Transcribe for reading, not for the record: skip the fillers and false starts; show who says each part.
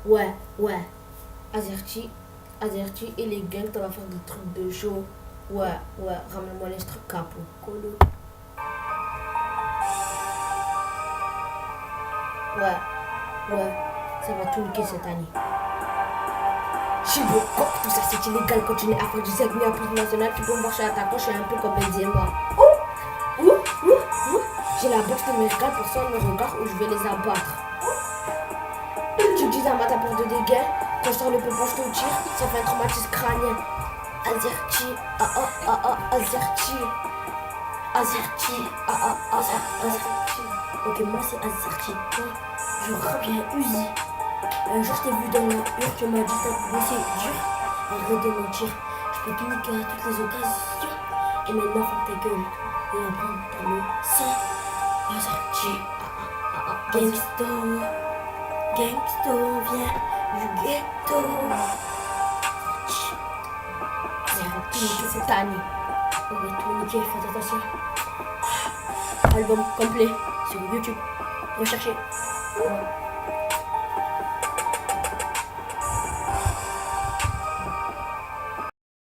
Speaker 1: Ouais. Azerty et les gangs, on va faire des trucs de show. Ouais. Ramène-moi les trucs capos. Colo. Ouais. Ça va tout niquer cette année. Chibo, tout ça c'est illégal. Continue à faire du segment à plus national. Tu peux me voir chez l'attaquant, je suis un peu comme Benzema. J'ai la boxe de mes regards, personne ne me regarde ou je vais les abattre. Tu dis à ma tapeur de dégâts, quand je sors le pépin, je te tire, ça fait un traumatisme crânien. Azerty, Azerty. Ok, moi c'est Azerty. Je reviens Uzi. Un jour je t'ai vu dans la hurle, tu m'as dit que c'est dur. Arrête de mentir, je peux tout niquer à toutes les occasions. Et maintenant ferme ta gueule et apprends ta leçon. Azerty, Gangsto, viens du ghetto. C'est cette année. On va tout niquer, faites attention. Album complet sur YouTube. Recherchez.